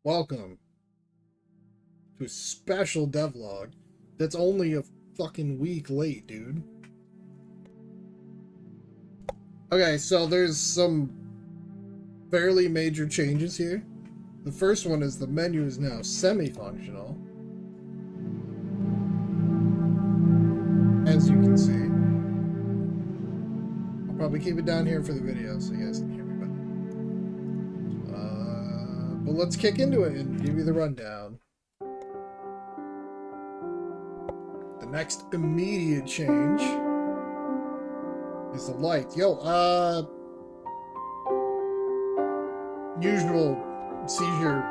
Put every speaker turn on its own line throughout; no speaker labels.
Welcome to a special devlog that's only a fucking week late, dude. Okay, so there's some fairly major changes here. The first one is the menu is now semi-functional. As you can see. I'll probably keep it down here for the video so you guys can hear me. But let's kick into it and give you the rundown. The next immediate change is the light. Usual seizure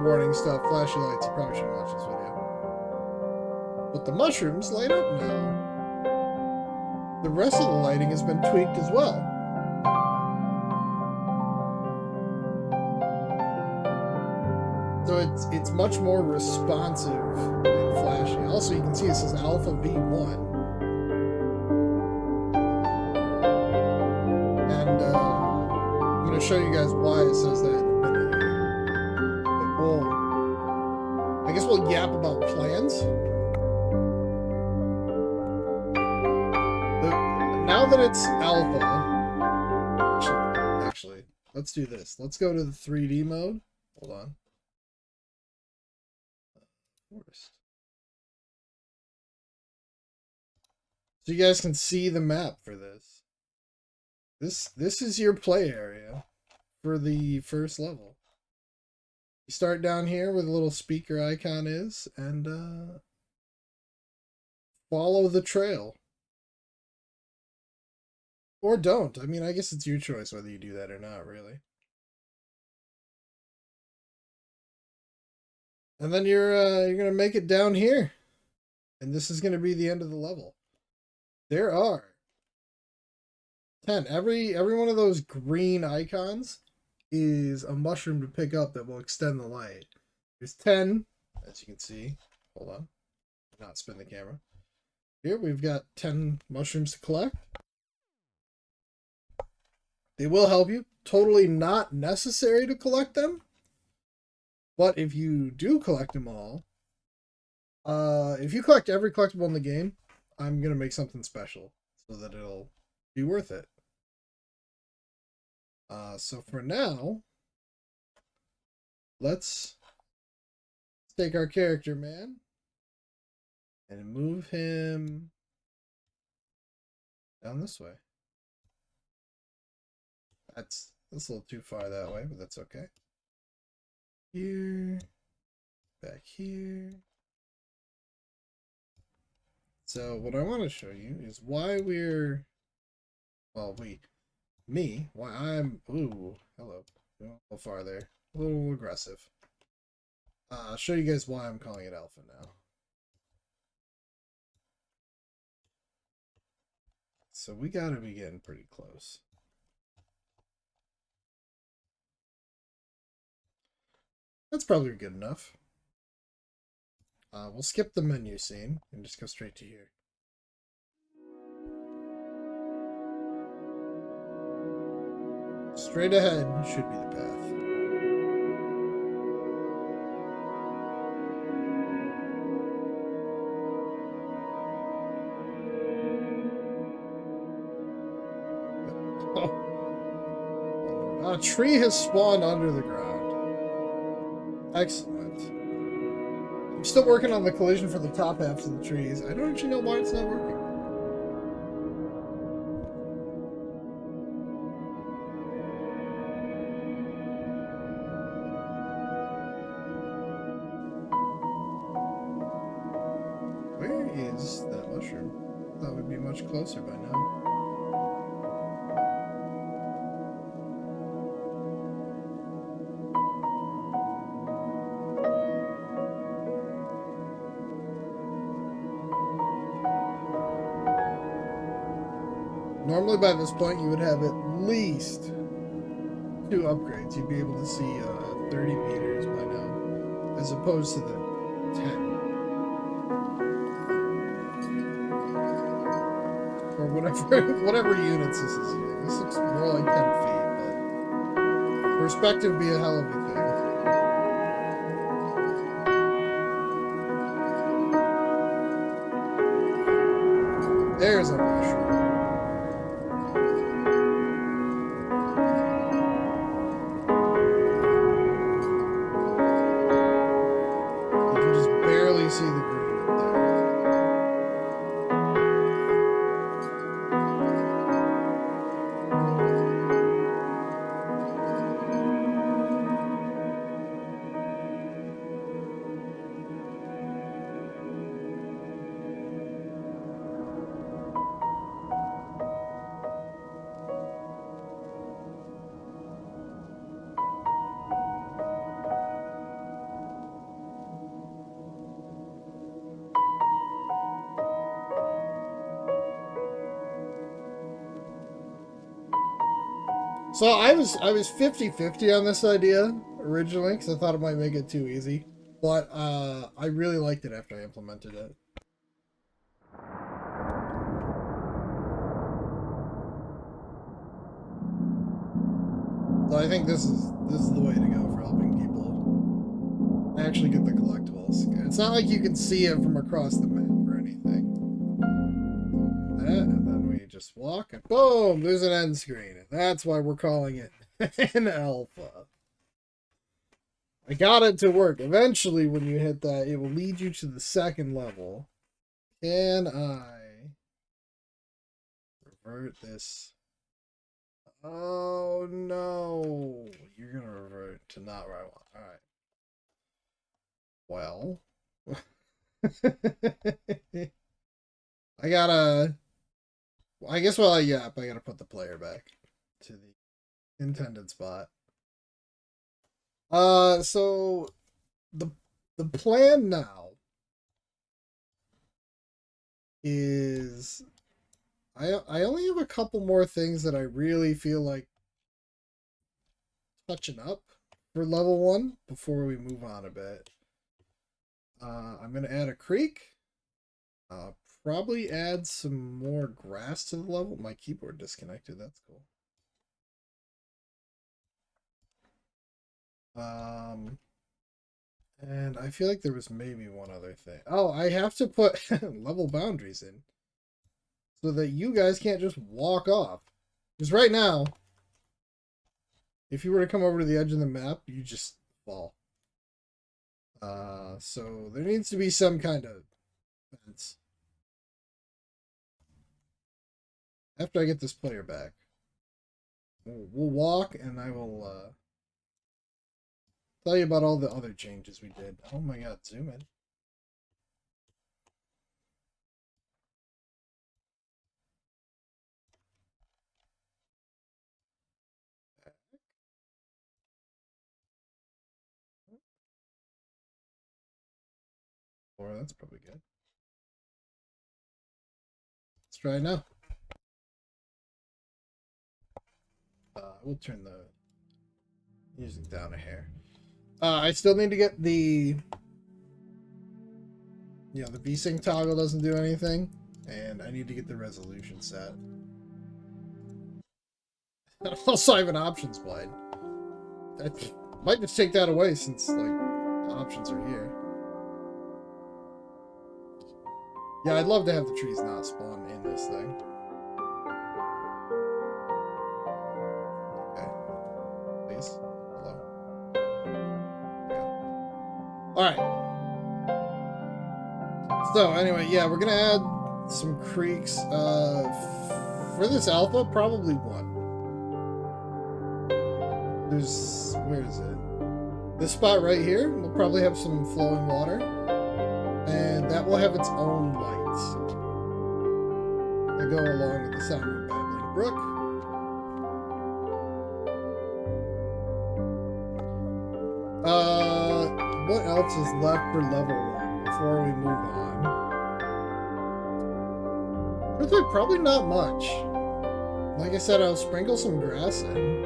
warning stuff, flashy lights. You probably shouldn't watch this video. But the mushrooms light up now. The rest of the lighting has been tweaked as well. So it's much more responsive and flashy. Also, you can see it says Alpha V1. And I'm going to show you guys why it says that in a minute here. But I guess we'll yap about plans. Now that it's Alpha, actually, let's do this. Let's go to the 3D mode. Hold on. So you guys can see the map for this. This is your play area for the first level. You start down here where the little speaker icon is and follow the trail. Or don't. I mean, I guess it's your choice whether you do that or not, really. And then you're gonna make it down here. And this is gonna be the end of the level. There are 10. Every one of those green icons is a mushroom to pick up that will extend the light. There's 10, as you can see. Hold on. Not spin the camera. Here we've got 10 mushrooms to collect. They will help you. Totally not necessary to collect them. But if you do collect them all, if you collect every collectible in the game, I'm going to make something special so that it'll be worth it. So for now, let's take our character, man, and move him down this way. That's a little too far that way, but that's okay. Here, back here. So what I want to show you is why we're, why I'm, ooh, hello, a little far there, a little aggressive. I'll show you guys why I'm calling it Alpha now. So we gotta be getting pretty close. That's probably good enough. We'll skip the menu scene and just go straight to here. Straight ahead should be the path. Oh. A tree has spawned under the ground. Excellent. I'm still working on the collision for the top halves of the trees. I don't actually know why it's not working. Where is that mushroom? That would be much closer by now. Normally by this point you would have at least 2 upgrades. You'd be able to see 30 meters by now, as opposed to the 10. Or whatever units this is using. This looks more like 10 feet, but perspective would be a hell of a thing. There's a mushroom. You can just barely see the green up there. So I was 50-50 on this idea originally because I thought it might make it too easy, but I really liked it after I implemented it. So I think this is the way to go for helping people actually get the collectibles. It's not like you can see it from across the map or anything. That, and then we just walk and boom, there's an end screen. And that's why we're calling it an alpha. I got it to work. Eventually, when you hit that, it will lead you to the second level. Can I revert this? Oh no, you're gonna revert to not where I want. Alright. Well, I gotta. I guess while I yap, I gotta put the player back to the intended spot. So the plan now is I only have a couple more things that I really feel like touching up for level 1 before we move on a bit. I'm gonna add a creek. Probably add some more grass to the level. My keyboard disconnected. That's cool. And I feel like there was maybe one other thing. Oh, I have to put level boundaries in so that you guys can't just walk off. Because right now, if you were to come over to the edge of the map, you just fall. So there needs to be some kind of fence. After I get this player back, we'll walk and I will tell you about all the other changes we did. Oh my god, zoom in. Or that's probably good. Let's try it now. We'll turn the music down a hair. I still need to get the the VSync toggle doesn't do anything, and I need to get the resolution set. Also, I have an options blind. I might just take that away since like the options are here. Yeah, I'd love to have the trees not spawn in this thing. Okay. Please. Hello. Yeah. Alright. So, anyway, yeah, we're gonna add some creeks. For this alpha, probably one. There's... where is it? This spot right here will probably have some flowing water. And that will have its own lights that go along with the sound of a babbling brook. What else is left for level 1 before we move on? Truthfully, probably not much. Like I said, I'll sprinkle some grass in.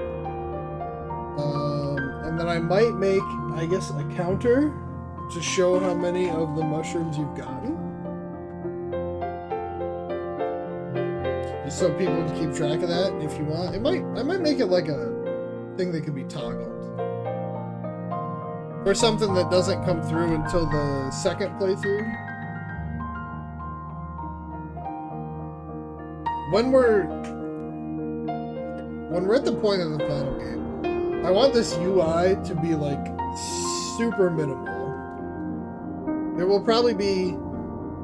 And then I might make, I guess, a counter to show how many of the mushrooms you've gotten. Just so people can keep track of that if you want. I might make it like a thing that could be toggled. Or something that doesn't come through until the second playthrough. when we're at the point of the final game, I want this UI to be like super minimal. There will probably be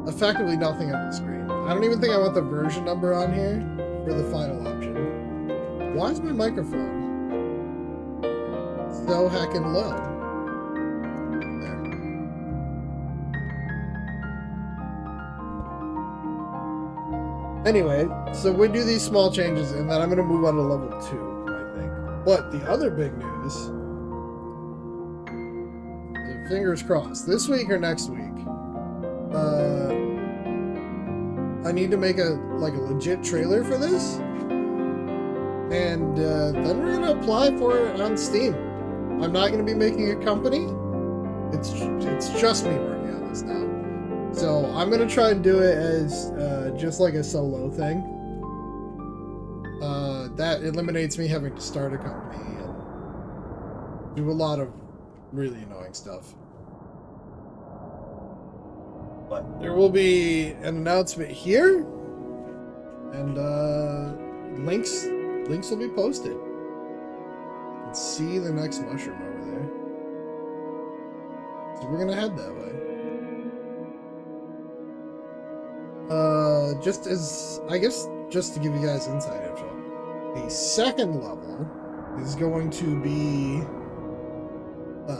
effectively nothing on the screen. I don't even think I want the version number on here for the final option. Why is my microphone so heckin' low? There. Anyway, so we do these small changes and then I'm going to move on to level 2, I think. But the other big news, fingers crossed, this week or next week, I need to make a legit trailer for this, and then we're gonna apply for it on Steam. I'm not gonna be making a company. It's just me working on this now, so I'm gonna try and do it as just like a solo thing. That eliminates me having to start a company and do a lot of really annoying stuff. But there will be an announcement here, and links will be posted. You can see the next mushroom over there. So we're gonna head that way. Just to give you guys inside info, the second level is going to be a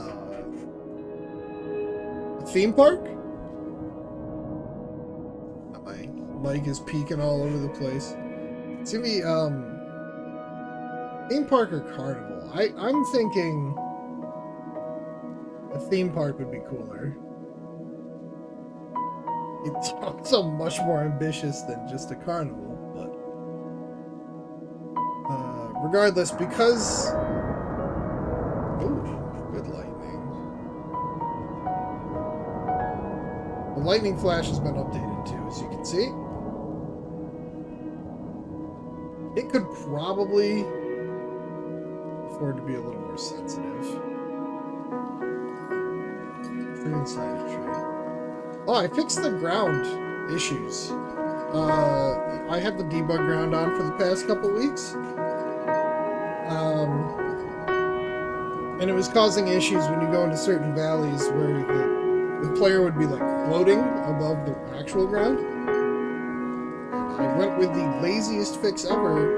theme park. My mic is peeking all over the place. It's gonna be theme park or carnival. I'm thinking a theme park would be cooler. It's also much more ambitious than just a carnival, but regardless, because ooh, good lightning. The lightning flash has been updated too, as you can see. It could probably afford to be a little more sensitive. Tree inside a tree. Oh, I fixed the ground issues. I had the debug ground on for the past couple weeks. And it was causing issues when you go into certain valleys where the player would be like floating above the actual ground. I went with the laziest fix ever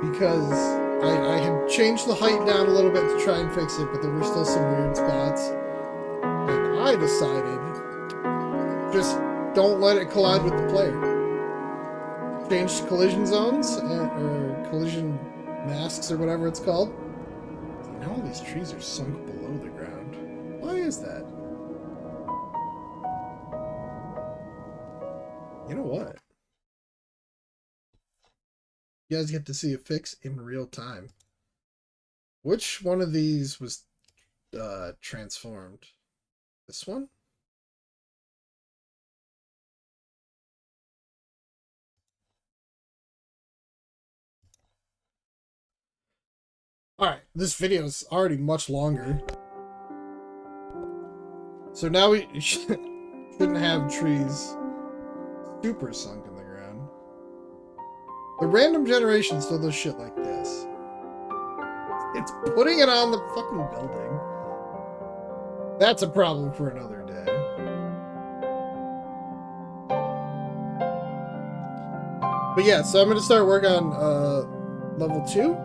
because I had changed the height down a little bit to try and fix it, but there were still some weird spots. And I decided, just don't let it collide with the player. Changed collision zones, or collision masks, or whatever it's called. Now all these trees are sunk below the ground. Why is that? You know what? You guys get to see a fix in real time. Which one of these was transformed? This one? Alright, this video is already much longer. So now we shouldn't have trees super sunk in the ground. The random generation still does shit like this. It's putting it on the fucking building. That's a problem for another day. But yeah, so I'm going to start work on level 2.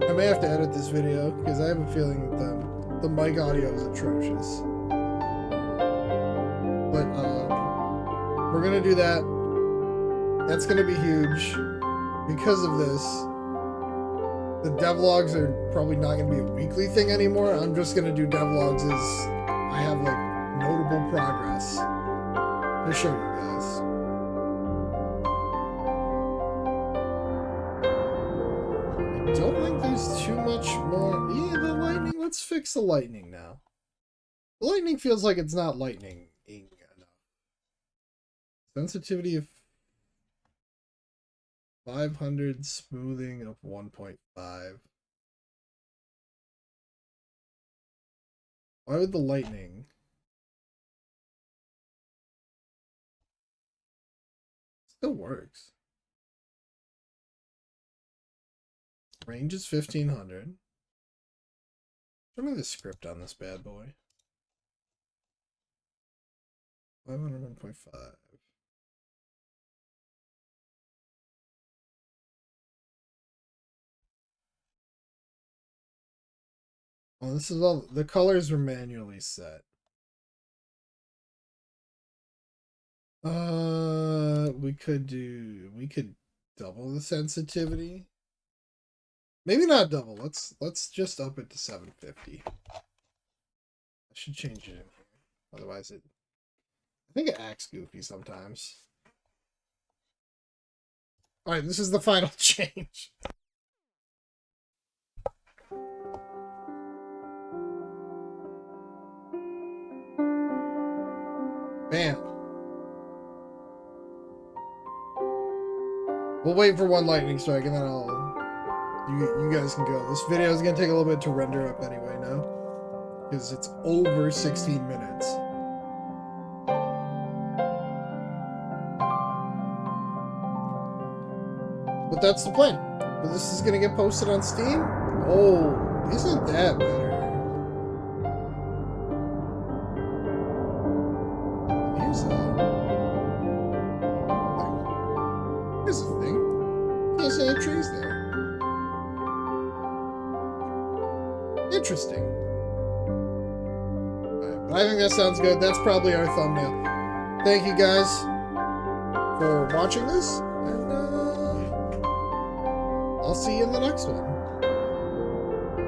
I may have to edit this video because I have a feeling that the mic audio is atrocious. But we're going to do that. That's going to be huge. Because of this, the devlogs are probably not going to be a weekly thing anymore. I'm just going to do devlogs as I have like notable progress to show you guys. I don't think there's too much more. Yeah, the lightning. Let's fix the lightning now. The lightning feels like it's not lightning enough. Sensitivity of 500, smoothing of 1.5. Why would the lightning Still works. Range is 1500. Show me the script on this bad boy. 501.5. Well, this is all the colors were manually set. We could double the sensitivity. Maybe not double. Let's just up it to 750. I should change it in here. Otherwise I think it acts goofy sometimes. Alright, this is the final change. Bam. We'll wait for one lightning strike and then you guys can go. This video is gonna take a little bit to render up anyway now. Because it's over 16 minutes. But that's the plan. But this is gonna get posted on Steam. Oh, isn't that better? Here's the thing. You can't see any trees there. Interesting. Alright, but I think that sounds good. That's probably our thumbnail. Thank you guys for watching this. And I'll see you in the next one.